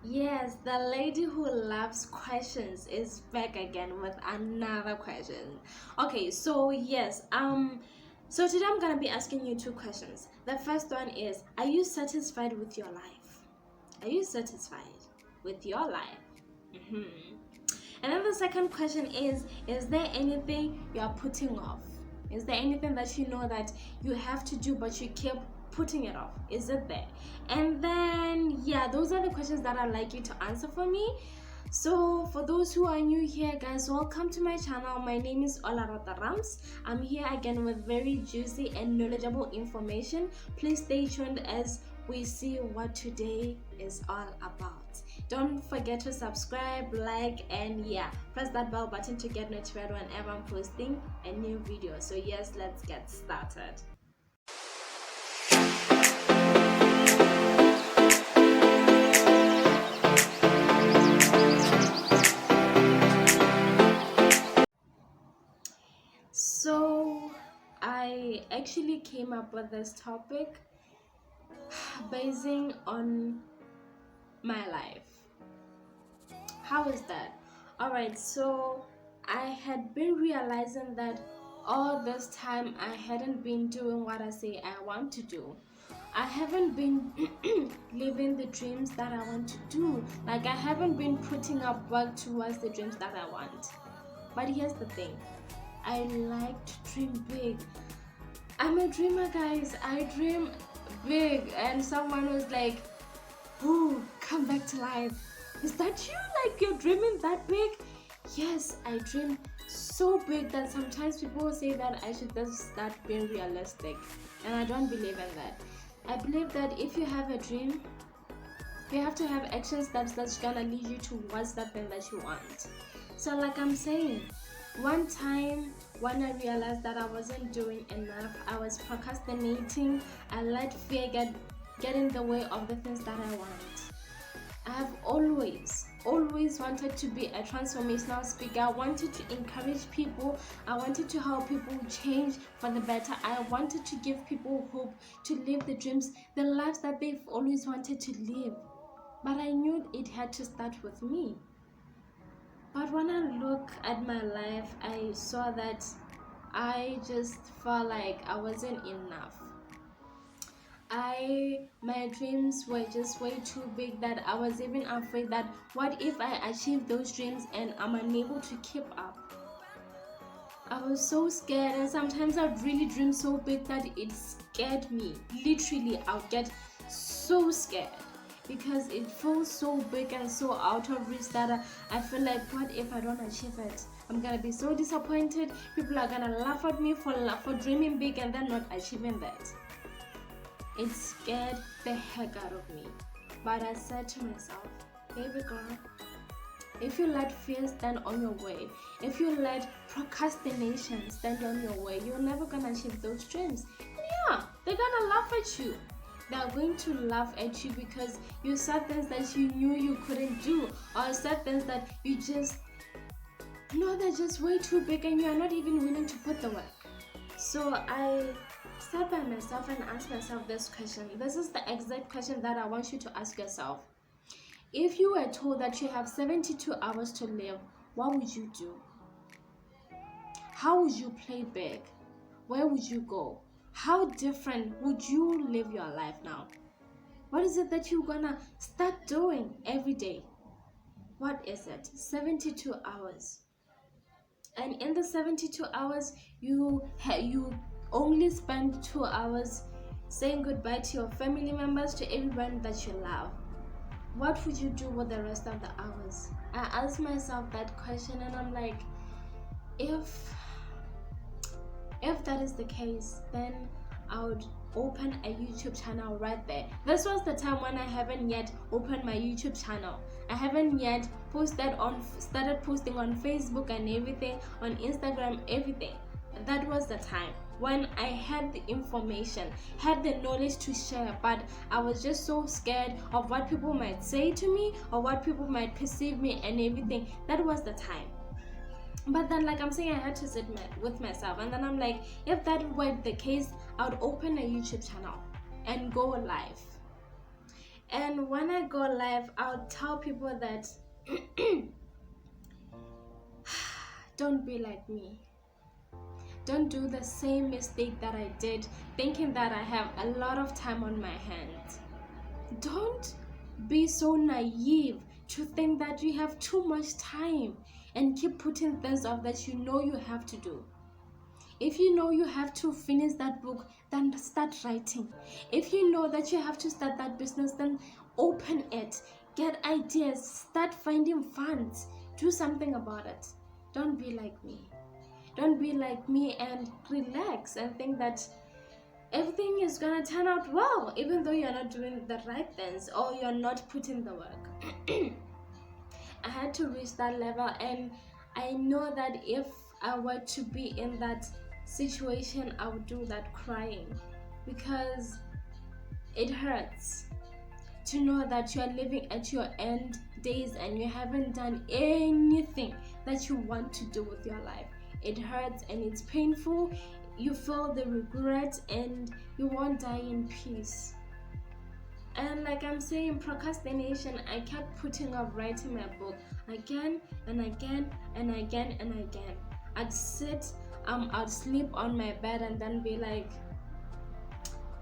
Yes, the lady who loves questions is back again with another question. Okay, so yes, so today I'm gonna be asking you two questions. The first one is, are you satisfied with your life? Are you satisfied with your life? Mm-hmm. And then the second question is there anything you are putting off? Is there anything that you know that you have to do but you keep putting it off? Is it there? And then, yeah, those are the questions that I'd like you to answer for me. So for those who are new here, guys, welcome to my channel. My name is Olarota Rams. I'm here again with very juicy and knowledgeable information. Please stay tuned as we see what today is all about. Don't forget to subscribe, like, and yeah, press that bell button to get notified whenever I'm posting a new video. So yes, let's get started. So I actually came up with this topic basing on my life. How is that? Alright, so I had been realizing that all this time I hadn't been doing what I say I want to do. I haven't been living the dreams that I want to do. Like, I haven't been putting up work towards the dreams that I want. But here's the thing, I like to dream big. I'm a dreamer, guys. I dream big. And someone was like, "Ooh, come back to life. Is that you? Like, you're dreaming that big?" Yes, I dream so big that sometimes people will say that I should just start being realistic. And I don't believe in that. I believe that if you have a dream, you have to have actions that's gonna lead you towards that thing that you want. So like I'm saying, one time when I realized that I wasn't doing enough, I was procrastinating, I let fear get in the way of the things that I want. I have always wanted to be a transformational speaker. I wanted to encourage people. I wanted to help people change for the better. I wanted to give people hope to live the dreams, the lives that they've always wanted to live. But I knew it had to start with me. But when I look at my life, I saw that I just felt like I wasn't enough. My dreams were just way too big that I was even afraid that what if I achieve those dreams and I'm unable to keep up. I was so scared, and sometimes I'd really dream so big that it scared me. Literally, I would get so scared because it feels so big and so out of reach that I feel like, what if I don't achieve it? I'm gonna be so disappointed. People are gonna laugh at me for dreaming big and then not achieving that. It scared the heck out of me. But I said to myself, baby girl, if you let fear stand on your way, if you let procrastination stand on your way, you're never gonna achieve those dreams. And yeah, they're gonna laugh at you. They're going to laugh at you because you said things that you knew you couldn't do, or said things that you just know they're just way too big and you're not even willing to put the work. So I sat by myself and asked myself this question. This is the exact question that I want you to ask yourself. If you were told that you have 72 hours to live, what would you do? How would you play big? Where would you go? How different would you live your life now? What is it that you're gonna start doing every day? What is it? 72 hours. And in the 72 hours, you only spend 2 hours saying goodbye to your family members, to everyone that you love. What would you do with the rest of the hours? I asked myself that question, and I'm like, if that is the case, then I would open a YouTube channel right there. This was the time when I haven't yet opened my YouTube channel. I haven't yet started posting on Facebook and everything, on Instagram, everything. That was the time when I had the information, had the knowledge to share, but I was just so scared of what people might say to me or what people might perceive me and everything. That was the time. But then, like I'm saying, I had to sit with myself, and then I'm like, if that were the case, I would open a YouTube channel and go live. And when I go live, I'll tell people that don't be like me. Don't do the same mistake that I did, thinking that I have a lot of time on my hands. Don't be so naive to think that you have too much time and keep putting things off that you know you have to do. If you know you have to finish that book, then start writing. If you know that you have to start that business, then open it. Get ideas, start finding funds, do something about it. Don't be like me. Don't be like me and relax and think that everything is gonna turn out well, even though you're not doing the right things or you're not putting the work. I had to reach that level, and I know that if I were to be in that situation, I would do that crying, because it hurts to know that you are living at your end days and you haven't done anything that you want to do with your life. It hurts and it's painful. You feel the regret and you won't die in peace. And like I'm saying, procrastination, I kept putting off writing my book again and again and again and again. I'd sit, I'd sleep on my bed and then be like,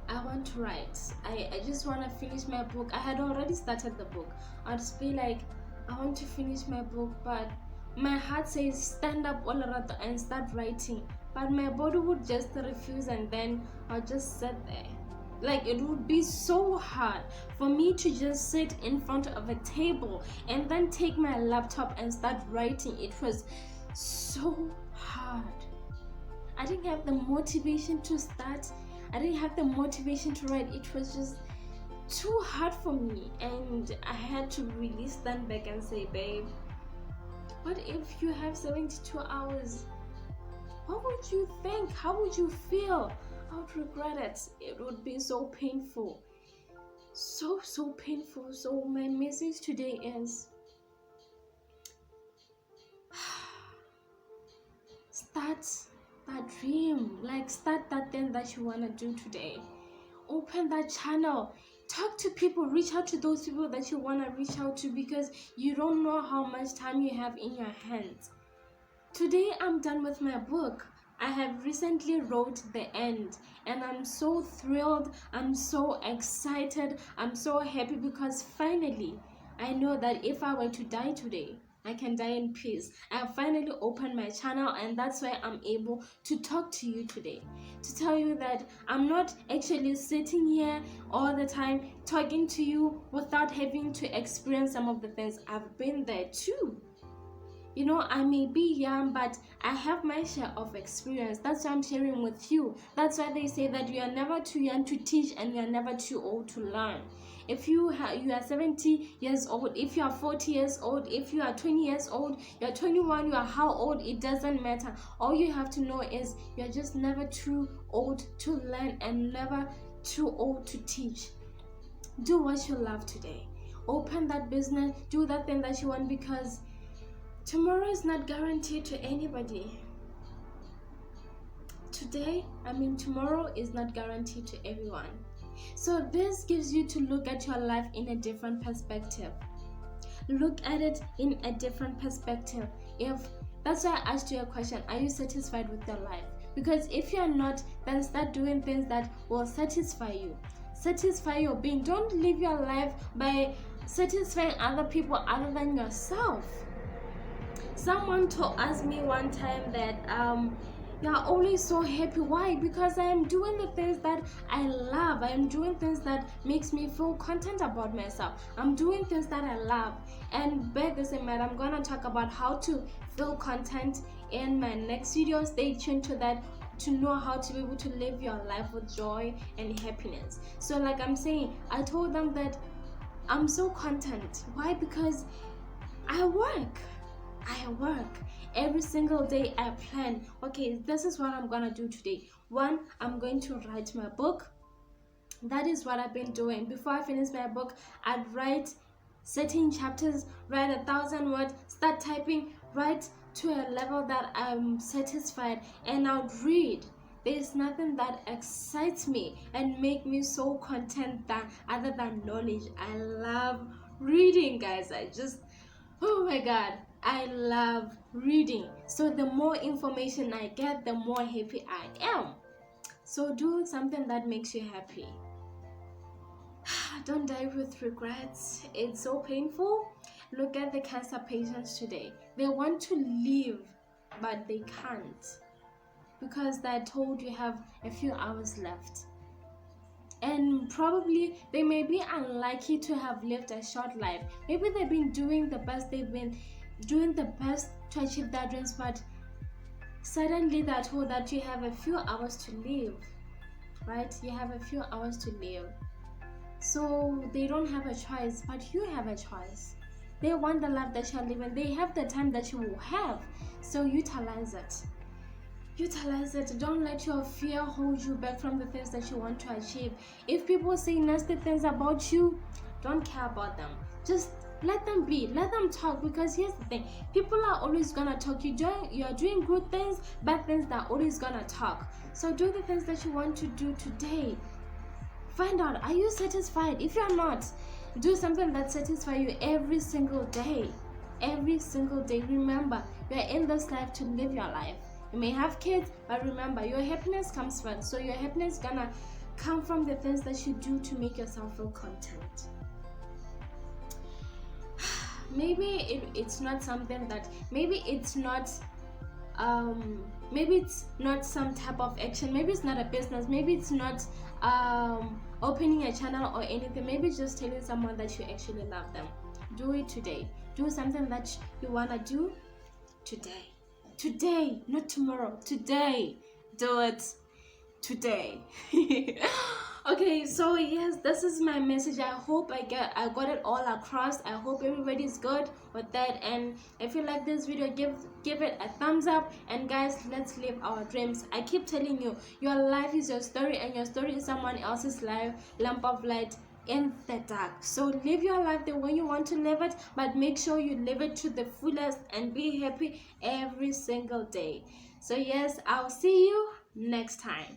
I want to write. I just want to finish my book. I had already started the book. I'd just be like, I want to finish my book, but my heart says stand up all around and start writing. But my body would just refuse, and then I'll just sit there. Like, it would be so hard for me to just sit in front of a table and then take my laptop and start writing. It was so hard. I didn't have the motivation to start. I didn't have the motivation to write. It was just too hard for me, and I had to really stand back and say, babe, what if you have 72 hours? What would you think? How would you feel? I would regret it. It would be so painful. So painful. So my message today is start that dream. Like, start that thing that you want to do today. Open that channel. Talk to people. Reach out to those people that you want to reach out to, because you don't know how much time you have in your hands. Today I'm done with my book. I have recently wrote the end, and I'm so thrilled. I'm so excited. I'm so happy, because finally I know that if I were to die today, I can die in peace. I have finally opened my channel, and that's why I'm able to talk to you today, to tell you that I'm not actually sitting here all the time talking to you without having to experience some of the things. I've been there too. You know, I may be young, but I have my share of experience. That's why I'm sharing with you. That's why they say that you are never too young to teach, and you are never too old to learn. If you are 70 years old, if you are 40 years old, if you are 20 years old, you are 21, you are how old, it doesn't matter. All you have to know is you are just never too old to learn and never too old to teach. Do what you love today. Open that business, do that thing that you want, because tomorrow is not guaranteed to anybody. Tomorrow is not guaranteed to everyone. So this gives you to look at your life in a different perspective. Look at it in a different perspective. That's why I asked you a question: are you satisfied with your life? Because if you're not, then start doing things that will satisfy you. Satisfy your being. Don't live your life by satisfying other people other than yourself. Someone asked me one time that you're always so happy. Why? Because I am doing the things that I love. I am doing things that makes me feel content about myself. I'm doing things that I love. And by this matter, I'm gonna talk about how to feel content in my next video. Stay tuned to that to know how to be able to live your life with joy and happiness. So like I'm saying, I told them that I'm so content. Why? Because I work every single day. I plan, okay, this is what I'm gonna do today. One, I'm going to write my book. That is what I've been doing. Before I finish my book, I'd write certain chapters, write 1,000 words, start typing, write to a level that I'm satisfied, and I'll read. There's nothing that excites me and make me so content than other than knowledge. I love reading, guys. Oh my god, I love reading. So the more information I get, the more happy I am. So do something that makes you happy. Don't die with regrets. It's so painful. Look at the cancer patients today. They want to live, but they can't because they're told you have a few hours left. And probably they may be unlucky to have lived a short life. Maybe they've been doing the best, to achieve their dreams, but suddenly they're told that you have a few hours to live, right? You have a few hours to live. So they don't have a choice, but you have a choice. They want the life that you're living. They have the time that you will have. So utilize it. Utilize it. Don't let your fear hold you back from the things that you want to achieve. If people say nasty things about you, don't care about them. Just let them be. Let them talk, because here's the thing. People are always gonna talk. You're doing good things, bad things, they're always gonna talk. So do the things that you want to do today. Find out, are you satisfied? If you're not, do something that satisfies you every single day. Every single day. Remember, you're in this life to live your life. You may have kids, but remember, your happiness comes first. So your happiness is gonna come from the things that you do to make yourself feel content. Maybe it's not something that, maybe it's not some type of action. Maybe it's not a business. Maybe it's not opening a channel or anything. Maybe it's just telling someone that you actually love them. Do it today. Do something that you wanna do today. Today, not tomorrow. Today. Do it today. Okay, so yes, this is my message. I hope I got it all across. I hope everybody's good with that. And if you like this video, give it a thumbs up. And guys, let's live our dreams. I keep telling you, your life is your story, and your story is someone else's life, lamp of light in the dark. So live your life the way you want to live it, but make sure you live it to the fullest and be happy every single day. So yes, I'll see you next time.